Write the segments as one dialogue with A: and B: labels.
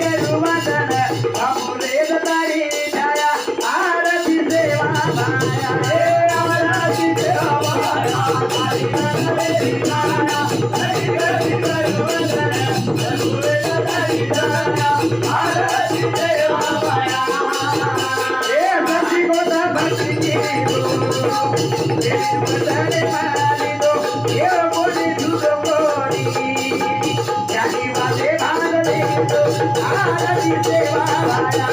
A: करू वदन बापुरे दारी छाया आरती सेवा माया हे आरती सेवा माया हरी हरी छाया हरी हरी करू वदन बापुरे दारी छाया आरती सेवा माया हे भक्ति गोता भक्ति की दो हे वदन मारी दो हे बोली दूध बोली ज्ञानी वाले भाग ले दो आरती सेवा माया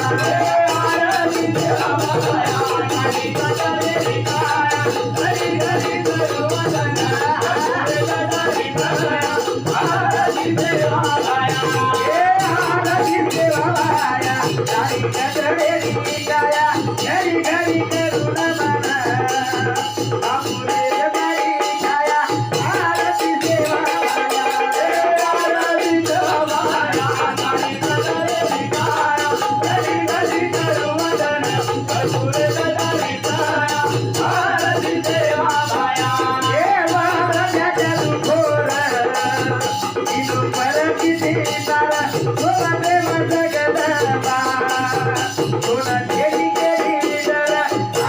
A: आरती सेवा माया हरी हरी छाया हरी हरी करू वदन बापुरे दारी छाया आरती सेवा माया हे आरती सेवा माया तारी कटवेरी छाया घरी घरी करू नमन बापुरे दारी छाया आरती सेवा माया हे आरती सेवा माया तारी कटवेरी छाया घरी घरी करू वदन बापुरे दारी छाया आरती सेवा माया हे वारण्य जलू घोर इनु पर किसी तारा सोना प्रेम जगदंबा सोना देवी के लीडर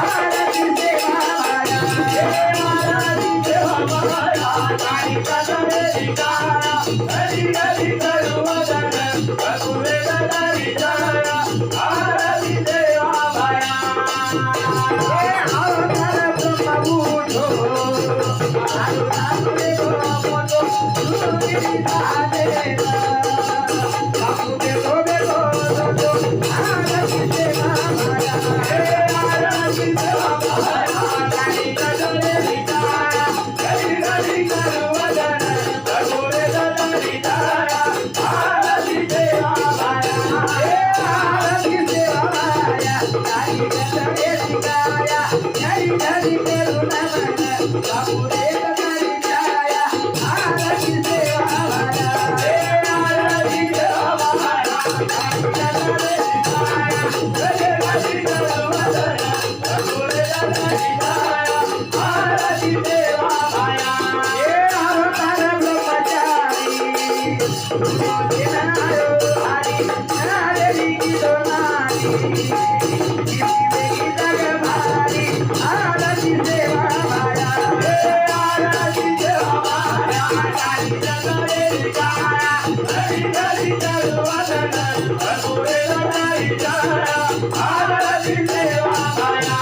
A: आरती सेवा माया हे आरती सेवा माया तारी कटवेरी छाया हरी हरी करू वदन बापुरे दारी छाया आरती सेवा माया हे अवतार ब्रह्म उठो आरु नामे मोटो सुनी साधे बापू बेलो बेलो दो आरती सेवा माया हे आरती सेवा माया तारी कटवेरी छाया हरी हरी करू वदन बापुरे दारी छाया आरती सेवा माया हे आरती सेवा माया तारी कटवेरी छाया हरी हरी करू नमन बापुरे दारी छाया आरती सेवा माया हे आरती सेवा माया तारी कटवेरी छाया हरी हरी करू वदन बापुरे दारी छाया आरती सेवा माया हे अवतार ब्रह्मचारी दिनायो हरी नारी की दोनारी जग भारी आरती सेवा माया हे आरती सेवा माया तारी कटवेरी छाया हरी हरी करू वदन बापुरे दारी छाया आरती सेवा माया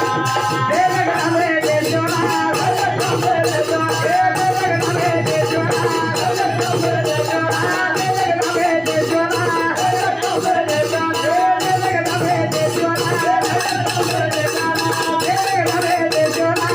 A: देव घाले देशोना देव घाले देशोना देव घाले देशोना देव घाले देशोना देव घाले देशोना देव घाले देशोना देव घाले देशोना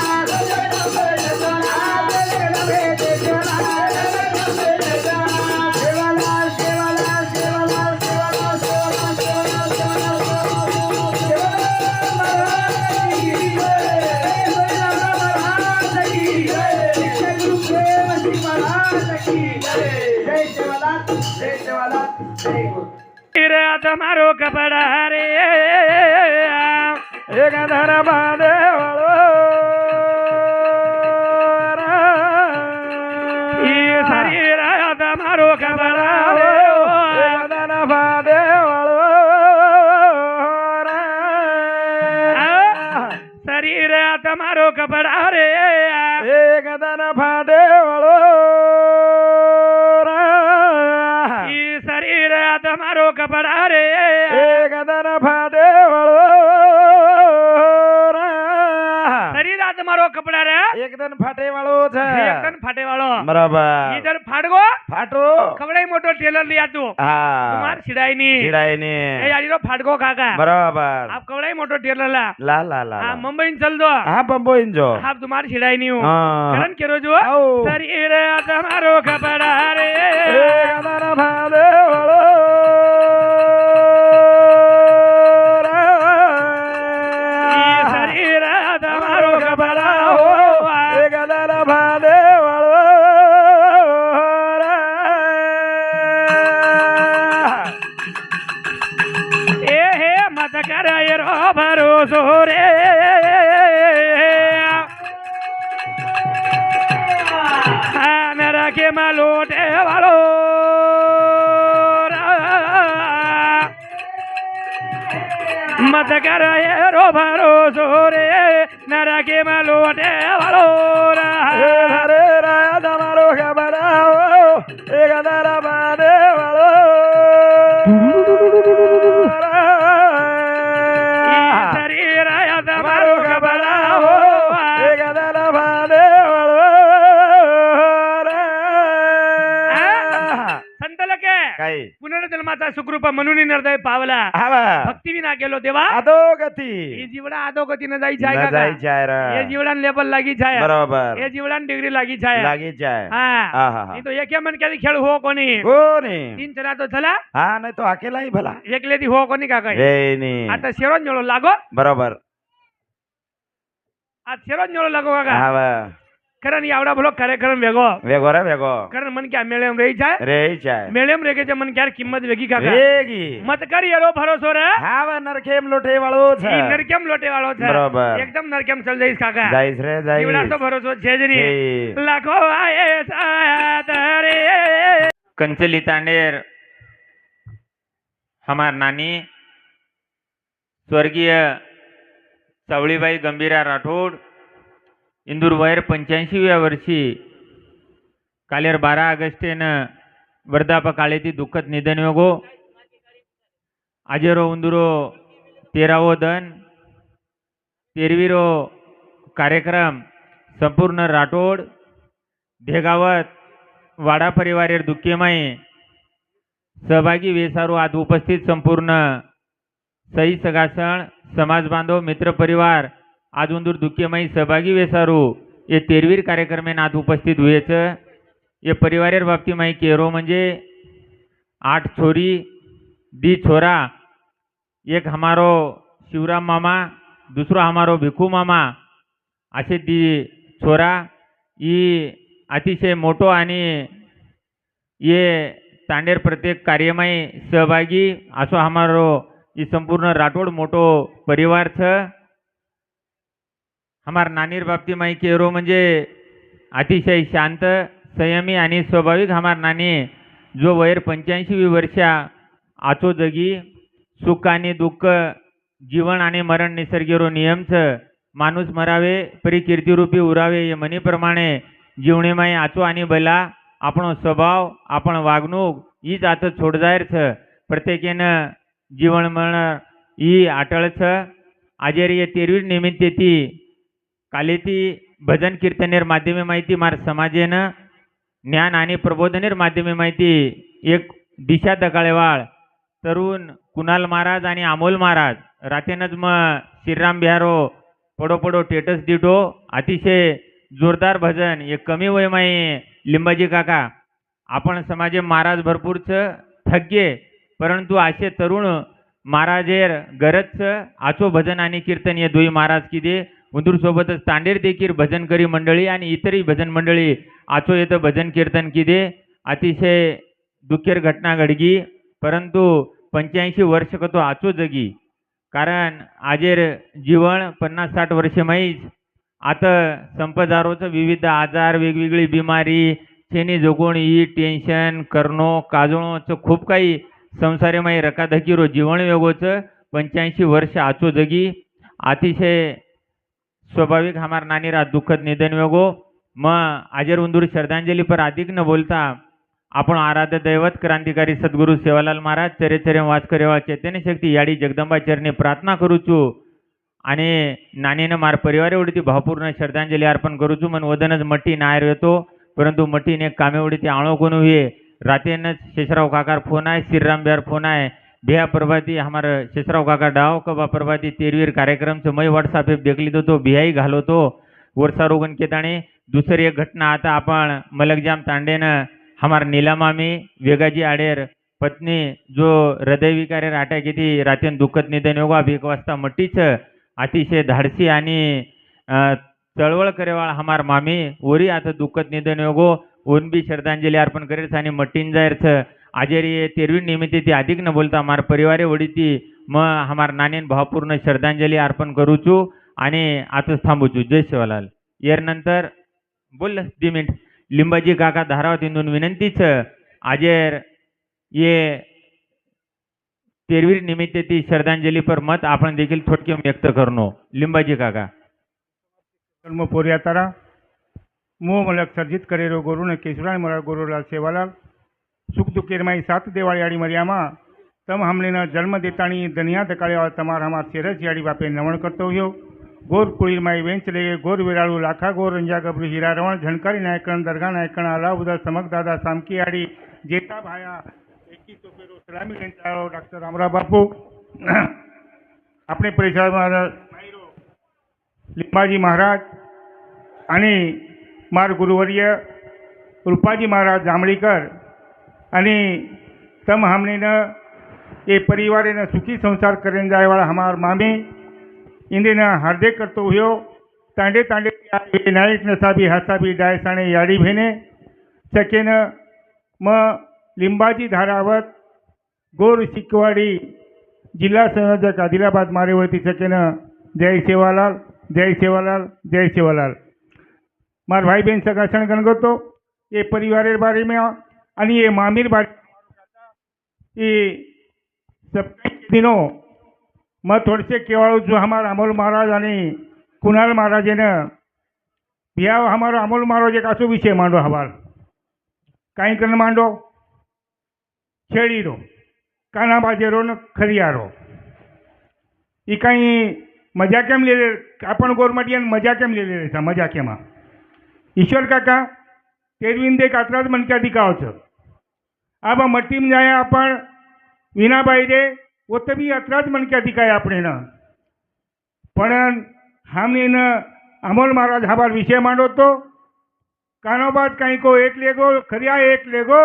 B: તમારો કપડા રે એક ધર બાંધે વાળો ઈ શરીર તમારો કપડા રે એક ધર બાંધે વાળો શરીર તમારો કપડા રે એક ધર બાંધે વાળો તમારો કપડા રે એક ધન ફાટે વાળો શરીર આ તમારો કપડા રે એક ધન ફાટે વાળો છે એક ધન ફાટે વાળો બરાબર ઈધર ફાડગો ફાટો કવડાઈ મોટો ટેલર લઈ આતો હા તમાર સિડાઈ ની એ આડીનો ફાડગો કાકા બરાબર આપ કવડાઈ મોટો ટેલર લા લા લા લા હા મુંબઈ ને ચલ દો હા મુંબઈ ને જો આપ તમાર સિડાઈ ની કરણ કેરો જો શરીર આ તમારો કપડા રે એક ધન ફાટે વાળો ભરોસો રે મેરા કે માં લોટે વાળો मत कर ये रो भरोसो रे नरा के मलोटे वालो रा
A: रे राया दमारो खबराओ एक दरा बादे वालो
B: शरीर आया दमारो खबराओ
A: एक दरा बादे वालो
B: संतल के
A: काय
B: पुनर्जन्माचा सुखरूप म्हणून निर्दय पावला
A: आवा
B: भक्ती विना गेलो देवा
A: अधोगती
B: हे जीवडा अधोगतीने जायची आहे का
A: जायची आहे रे.
B: हे जीवडान लेबल लागीच आहे
A: बरोबर
B: हे जीवडान डिग्री लागीच आहे
A: लागीच आहे
B: हा
A: आहा.
B: नाही तो एके मनक्याची खेळ हो कोणी
A: कोणी
B: तीन चला तो चला
A: हा नाही तो अकेलाही भला
B: एकले ती हो कोणी का काय
A: हे नी
B: आता शेरोन जोडो लागो
A: बरोबर
B: आज शेरोन जोडो लागो का
A: हा
B: कारण एवढा बोलो कार्यक्रम वेगो
A: वेगो रे वेगो
B: कारण मन क्या मेळेम रेच आहे
A: रे चाय
B: मेळेम रेगेच्या मन क्या किंमत वेगळी का काय
A: वेगी
B: मत कर येरो भरोसो रे
A: हा नरखेम लोटे वाळो छ
B: ई नरकेम लोटे वाळो छ
A: बरोबर.
B: एकदम नरकेम चल जाईस काका
A: जाईस रे जाईस
B: एवढा तो भरोसो छे जनी
A: हे.
B: लाखो आये सायात रे
C: कंचली तांडेर हमार नानी स्वर्गीय सावळीबाई गंभीरा राठोड इंदूर वयर 85व्या वर्षी कालेर 12 ऑगस्टेनं वर्धापकाळेती दुःखद निधन योगो आजेरो उंदुरो 13वो दन 13वीरो कार्यक्रम संपूर्ण राठोड धेगावत वाडा परिवारेर दुःखेमाई सहभागी वेसारू आज उपस्थित संपूर्ण सई सगासण समाज बांधव मित्र परिवार आज उंदूर दुःखेमाई सहभागी वेसारू ये 13वीर कार्यक्रम में आज उपस्थित हुए छ ये परिवारेर बाबती माई केरो म्हणजे 8 छोरी दी छोरा एक हमारो शिवराम मामा दूसरो हमारो भिखू मामा असे दी छोरा ही अतिशय मोठो आणि ये तांडेर प्रत्येक कार्यमाई सहभागी असो हमारो ये संपूर्ण राठोड मोठो परिवार छ हमार नानीर बाबती माई केरो म्हणजे अतिशय शांत संयमी आणि स्वाभाविक हमार नानी जो वयर 85वी वर्षा आचो जगी सुख आणि दुःख जीवन आणि मरण निसर्गेरो नियम छ माणूस मरावे परी कीर्तिरूपी उरावे ये म्हणीप्रमाणे जीवणेमाई आचो आणि बला आपणो स्वभाव आपण वागणूक हीच आता छोडजायर छ प्रत्येकेनं जीवन मरण ही अटळ छ आजेर ये 13वी निमित्ते ती कालेती भजन कीर्तनेर माध्यमे माहिती मार समाजेनं ज्ञान आणि प्रबोधनेर माध्यमे माहिती एक दिशा दकाळेवाळ तरुण कुणाल महाराज आणि अमोल महाराज रातेनच मग श्रीराम बिहारो पडो पडो टेटस दिटो अतिशय जोरदार भजन एक कमी वयमाई लिंबाजी काका आपण समाजे महाराज भरपूरच थग्गे परंतु असे तरुण महाराजेर गरजच आचो भजन आणि कीर्तन ये दोई महाराज की दे उंदूर सोबतच तांडेर देखील भजन करी मंडळी आणि इतरही भजन मंडळी आचो येतं भजन कीर्तन की दे अतिशय दुःखेर घटना घडगी परंतु 85 वर्ष कतो आचो जगी कारण आजेर जीवन 50-60 वर्षे माहीच आता संपदारोचं विविध आजार वेगवेगळी बिमारी छेनी जोगोण ही टेन्शन करणो काजळोचं खूप काही संसारेमाई रकाधकीरो जीवन वेगोचं 85 वर्ष आचो जगी अतिशय स्वाभाविक हमार नानीरा दुःखद निधन वेगो म आजेर उंदूर श्रद्धांजलि पर अधिक न बोलता आपण आराध्य दैवत क्रांतिकारी सद्गुरु सेवालाल महाराज चरे वाच करेवा चैतन्य शक्ती याडी जगदंबा चरणी प्रार्थना करूचू आणि नानीनं मार परिवार एवढी भावपूर्ण श्रद्धांजली अर्पण करूचू मन वदनच मट्टी नायर येतो परंतु मट्टीने कामे एवढी ती आळो कोण हुए रातेनच शेषराव काकार फोन आहे श्रीराम बिहार फोन आहे बिहा प्रभाती हमार शेषराव काका डाव कबा प्रभाती 13वीर कार्यक्रम से मैं व्हाट्सएप पे देख ली तो बिहाई घालो तो वर्षा रोगन के ताणे दुसरी एक घटना आता आपण मलकजाम तांडेनं हमार नीला मामी वेगाजी आडेर पत्नी जो हृदय विकारेर अटॅक येते रातेन दुःखद निधन योगा 1 वाजता मट्टीच अतिशय धाडसी आणि चळवळ करेवाळ हमार मामी ओरी आता दुःखद निधन योगो ओन बी श्रद्धांजली अर्पण करेल आणि मट्टीन जायरच आजेरी 13वी निमित्ते ती अधिक न बोलता हमार परिवारे वडीती म हमार नानीन भावपूर्ण श्रद्धांजली अर्पण करूचू आणि आताच थांबूचू जय शिवलाल येर नंतर बोल 2 मिनिट लिंबाजी काका धारावतीतून विनंतीच आजेर ये तेरवीर निमित्त ती श्रद्धांजली पर मत आपण देखील थोडके व्यक्त करनो. लिंबाजी काका.
D: जन्म पोरिया तारा मोह मलक सर्जित करेरो गुरु ने केशुराय मरा गुरुलाल सेवालाल सुख दुखेर माई सात देवाड़ी आड़ी मरियामा तम हमने न जन्म देतानी दनिया दकाळे वाला तमार हमार सेरज याड़ी बापे नमन करतो हुयो गोर कुळीर माई वेंच ले गोर विराळू लाखा गोर रंजा गबरू हीरा रवण झणकारी नायकण दरगाह नायकण अलाउद्दीन समक दादा सामकी आड़ी जेता भाया एकी तोपेरो सलामी लेंचाळो डॉक्टर रामराव बापू अपने परिसर लिंबाजी महाराज आणि मार गुरुवर्य रूपाजी महाराज जांभळीकर आणि तम हमने न ये परिवार न सुखी संसार करें जाए वाला हमार मामी इंदे न हार्दिक करतो हुयो तांडे तांडे नायक नसाबी हसाबी डायसाणे याडी भेने सकेन म लिंबाजी धारावत गोर शिकवाडी जिल्हा संयोजक आदिलाबाद मारेवरती सकेन जय सेवालाल जय सेवालाल जय सेवालाल मार भाई बहन सगा क्षण गणगतो ये परिवार बारे में आणि ये मामीर बारे ये सब दिनों मैं थोड़े से केवल जो हमारा अमोल महाराज आणि कुणाल महाराज ने बिया हमारा अमोल महाराज एक असो विषय मांडो हवाल काही करण मांडो छेड़ी रो काना बाजेरो न खरियारो ये काही मजा केम ले आपण गोरमटियन मजा केम ले मजा केमा ईश्वर काका तेरविंदे कात्राज मनक्या दिखावचं आबा मट्टीम जाय आपण विनाबाई रे वो तभी अत्राज मनक्या दिखाय आपणे न पण हमने न अमोल महाराज हमार विषय मांडो तो कानोबाद कहीं को एक लेगो खरिया एक लेगो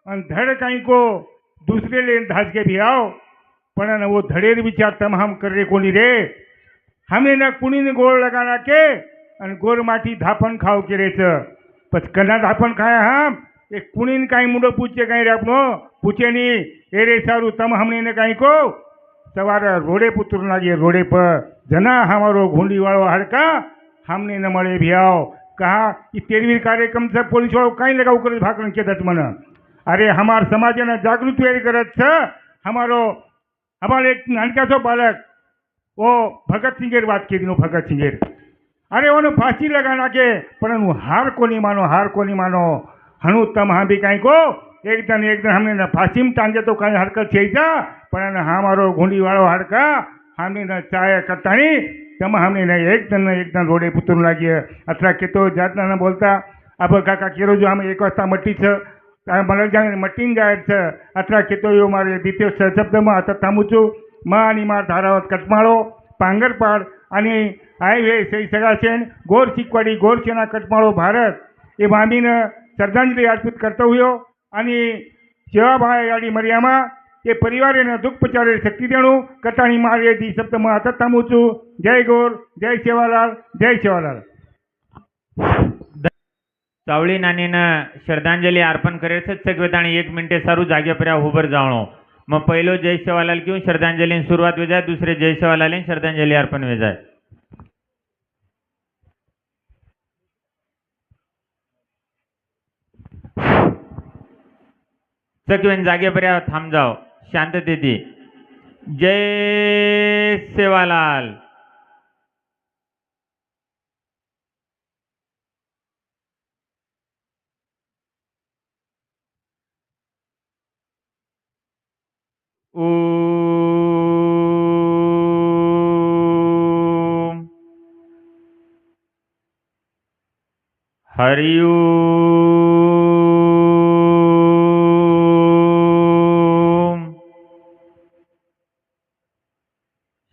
D: और धड़ कहीं को दूसरे ले धाज के भी आओ पण वो धड़ेर विचार तम हम कर रे कोनी रे हमें न कुणी ने गोड़ लगाना के और गोर माटी धापन खाओ के रेच पछ कना धापन खाया हम एक कुणी कहीं मुंडो पूछे कहीं रे अपनो पूछे नहीं ए रे सारू तम हमने ने कहीं को सवार रोडे पुत्र लागे रोडे पर जना हमारो घुंडी वालो हड़का हमने न मळे भी आओ कहा कि तेरवीर कार्यक्रम से पुलिस वालों कहीं लगा कर भागन के दच मन अरे हमार समाज ने जागृत वेरी करत छ हमारो हमारे एक नानका सो बालक वो भगत सिंह बात की दिनों भगत सिंह अरे वो फांसी लगाना के पर हार को नहीं मानो हनु तम हाँ भी कहीं को एक दिन हमने न फांसी में टांगे तो कहीं हरकत छे था पर हमारो घुंडी वालों हड़का हमने न चाय करतानी तम हमने न एक दिन रोडे पुत्र लागी अथवा के तो जातना न बोलता अब काका केरो जो हम एक वाजता मट्टी छ मला जाणे मट्टीन जाय छ अथवा के तो यो मारे द्वितीय शब्द में आता थांबू छू मा आणि मार धारावत कटमाळो पांगरपाड आणि हायवे सही सगासेन गोर चिकवाडी गोरचेना कटमाळो भारत ये मामीनं श्रद्धांजलि अर्पित करता हुयो आणि सेवाभाई आडी मरियामा ये परिवार ने दुख पचारे शक्ति देणु कटाणी मारे दी शब्द में आता थांबू छू जय गोर जय सेवालाल जय सेवालाल
C: चावळी नानीनं श्रद्धांजली अर्पण करे सगवेताणी 1 मिनिटे सारू जागे पर उभर जावणो मग पहिलो जय सेवालाल घेऊन श्रद्धांजली सुरुवात वेजाय दुसरे जय सेवालाल श्रद्धांजली अर्पण वेजाय सगवेन जागे पर थांब जाओ शांततेती जय सेवालाल ओम हरि ओम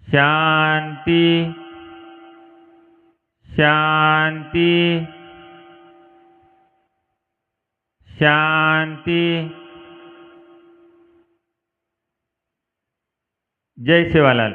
C: शांति शांति शांति जय सेवालाल।